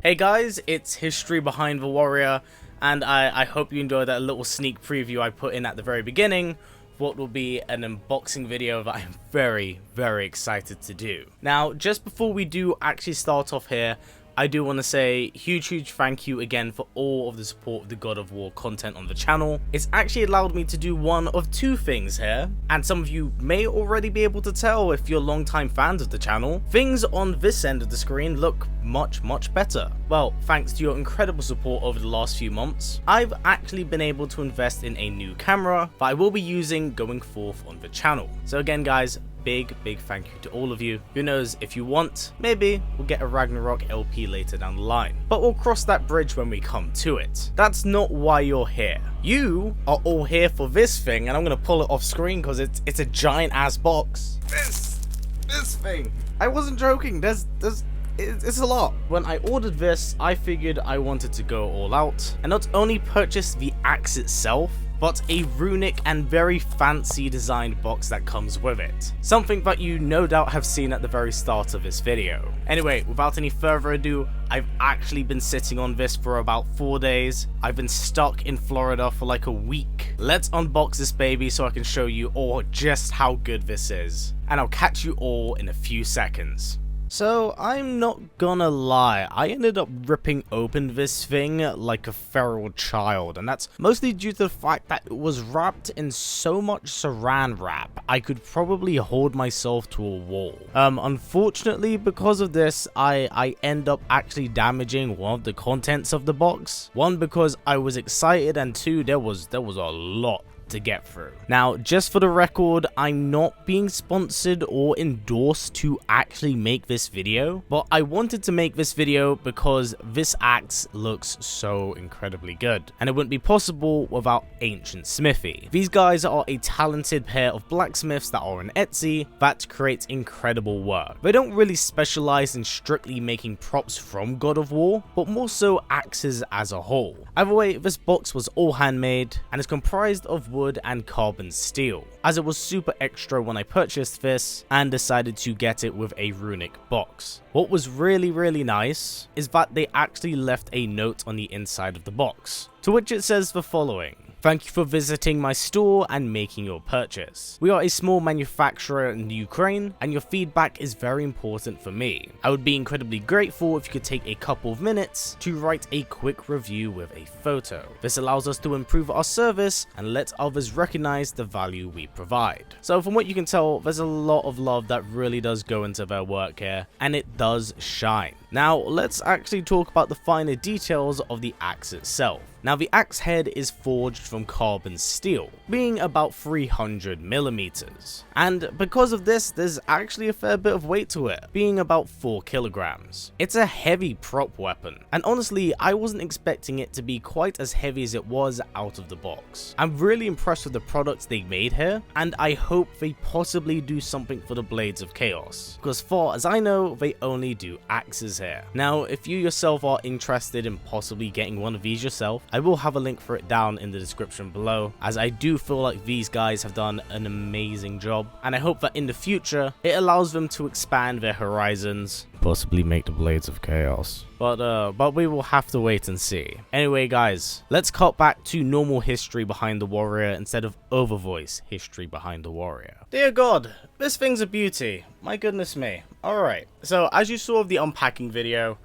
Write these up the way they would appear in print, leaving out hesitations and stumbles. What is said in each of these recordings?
Hey guys, it's History Behind the Warrior, and I hope you enjoyed that little sneak preview I put in at the very beginning, what will be an unboxing video that I'm very excited to do. Now, just before we do actually start off here, I do want to say huge thank you again for all of the support of the God of War content on the channel. It's actually allowed me to do one of two things here, and some of you may already be able to tell if you're longtime fans of the channel. Things on this end of the screen look much better. Well, thanks to your incredible support over the last few months, I've actually been able to invest in a new camera that I will be using going forth on the channel. So again guys, big thank you to all of you. Who knows, if you want, maybe we'll get a Ragnarok LP later down the line. But we'll cross that bridge when we come to it. That's not why you're here. You are all here for this thing, and I'm gonna pull it off screen because it's a giant ass box. This thing. I wasn't joking. It's a lot. When I ordered this, I figured I wanted to go all out and not only purchase the axe itself, but a runic and very fancy designed box that comes with it. Something that you no doubt have seen at the very start of this video. Anyway, without any further ado, I've actually been sitting on this for about 4 days. I've been stuck in Florida for like a week. Let's unbox this baby so I can show you all just how good this is. And I'll catch you all in a few seconds. So, I'm not gonna lie, I ended up ripping open this thing like a feral child, and that's mostly due to the fact that it was wrapped in so much saran wrap, I could probably hold myself to a wall. Unfortunately, because of this, I end up actually damaging one of the contents of the box. One, because I was excited, and two, there was a lot to get through. Now, just for the record, I'm not being sponsored or endorsed to actually make this video, but I wanted to make this video because this axe looks so incredibly good, and it wouldn't be possible without Ancient Smithy. These guys are a talented pair of blacksmiths that are on Etsy that create incredible work. They don't really specialize in strictly making props from God of War, but more so axes as a whole. Either way, this box was all handmade and is comprised of wood and carbon steel, as it was super extra when I purchased this and decided to get it with a runic box. What was really nice is that they actually left a note on the inside of the box, to which it says the following: "Thank you for visiting my store and making your purchase. We are a small manufacturer in Ukraine, and your feedback is very important for me. I would be incredibly grateful if you could take a couple of minutes to write a quick review with a photo. This allows us to improve our service and let others recognize the value we provide." So from what you can tell, there's a lot of love that really does go into their work here, and it does shine. Now, let's actually talk about the finer details of the axe itself. Now, the axe head is forged from carbon steel, being about 300mm. And because of this, there's actually a fair bit of weight to it, being about 4 kilograms. It's a heavy prop weapon, and honestly, I wasn't expecting it to be quite as heavy as it was out of the box. I'm really impressed with the products they made here, and I hope they possibly do something for the Blades of Chaos, because far as I know, they only do axes here. Now, if you yourself are interested in possibly getting one of these yourself, I will have a link for it down in the description below, as I do feel like these guys have done an amazing job, and I hope that in the future, it allows them to expand their horizons, possibly make the Blades of Chaos. But we will have to wait and see. Anyway guys, let's cut back to normal history behind the warrior instead of overvoice history behind the warrior. Dear God, this thing's a beauty. My goodness me. Alright, so as you saw of the unpacking video,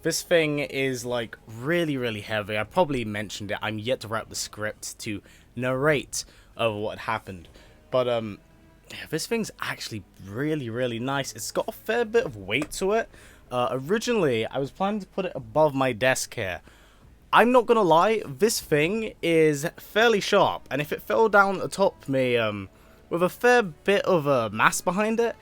this thing is like really heavy. I probably mentioned it. I'm yet to write the script to narrate over what happened. But this thing's actually really nice. It's got a fair bit of weight to it. Originally, I was planning to put it above my desk here. I'm not gonna lie, this thing is fairly sharp, and if it fell down atop me with a fair bit of mass behind it,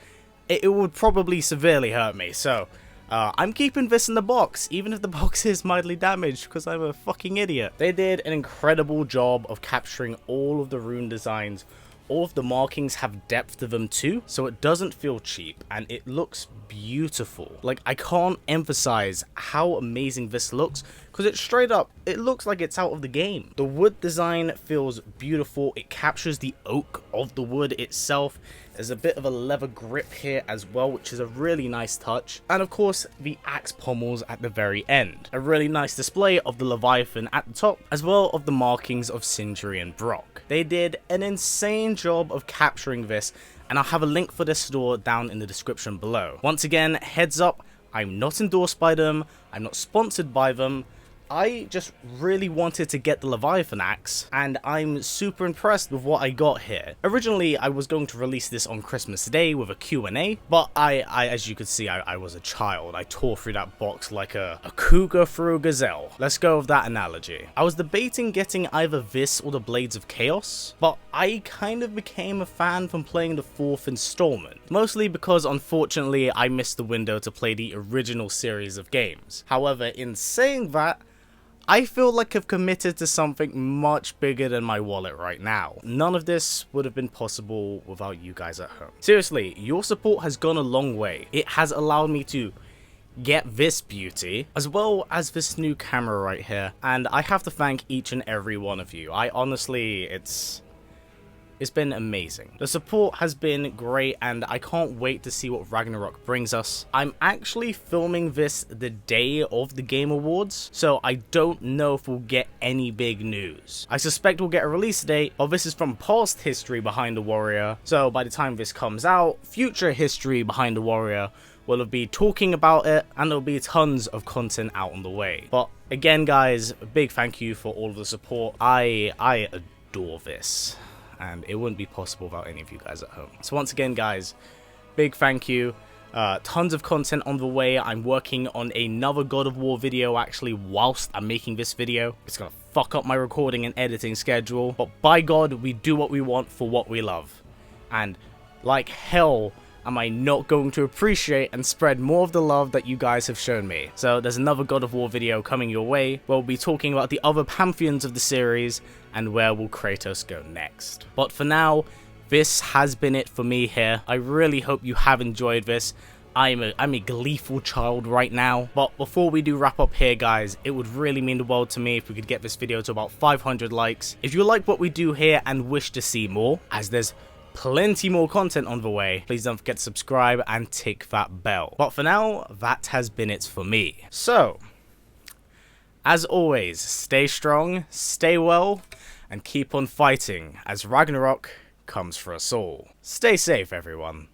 it would probably severely hurt me. So I'm keeping this in the box, even if the box is mildly damaged, because I'm a fucking idiot. They did an incredible job of capturing all of the rune designs. All of the markings have depth to them too, so it doesn't feel cheap, and it looks beautiful. Like, I can't emphasize how amazing this looks, because it's straight up, it looks like it's out of the game. The wood design feels beautiful. It captures the oak of the wood itself, There's a bit of a leather grip here as well, which is a really nice touch. And of course, the axe pommels at the very end. A really nice display of the Leviathan at the top, as well of the markings of Sindri and Brock. They did an insane job of capturing this, and I'll have a link for this store down in the description below. Once again, heads up, I'm not endorsed by them, I'm not sponsored by them. I just really wanted to get the Leviathan axe, and I'm super impressed with what I got here. Originally, I was going to release this on Christmas Day with a Q&A, but as you could see, I was a child. I tore through that box like a cougar through a gazelle. Let's go with that analogy. I was debating getting either this or the Blades of Chaos, but I kind of became a fan from playing the 4th installment. Mostly because, unfortunately, I missed the window to play the original series of games. However, in saying that, I feel like I've committed to something much bigger than my wallet right now. None of this would have been possible without you guys at home. Seriously, your support has gone a long way. It has allowed me to get this beauty, as well as this new camera right here, and I have to thank each and every one of you. I honestly, it's been amazing. The support has been great, and I can't wait to see what Ragnarok brings us. I'm actually filming this the day of the Game Awards, so I don't know if we'll get any big news. I suspect we'll get a release date, but this is from past history behind the Warrior, so by the time this comes out, future history behind the Warrior will be talking about it, and there'll be tons of content out on the way. But again, guys, a big thank you for all of the support. I adore this, and it wouldn't be possible without any of you guys at home. So once again, guys, big thank you. Tons of content on the way. I'm working on another God of War video actually whilst I'm making this video. It's gonna fuck up my recording and editing schedule, but by God, we do what we want for what we love. And like hell, am I not going to appreciate and spread more of the love that you guys have shown me. So there's another God of War video coming your way, where we'll be talking about the other Pantheons of the series, and where will Kratos go next. But for now, this has been it for me here. I really hope you have enjoyed this. I'm a gleeful child right now. But before we do wrap up here, guys, it would really mean the world to me if we could get this video to about 500 likes. If you like what we do here and wish to see more, as there's plenty more content on the way, please don't forget to subscribe and tick that bell. But for now, that has been it for me. So, as always, stay strong, stay well, and keep on fighting as Ragnarok comes for us all. Stay safe, everyone.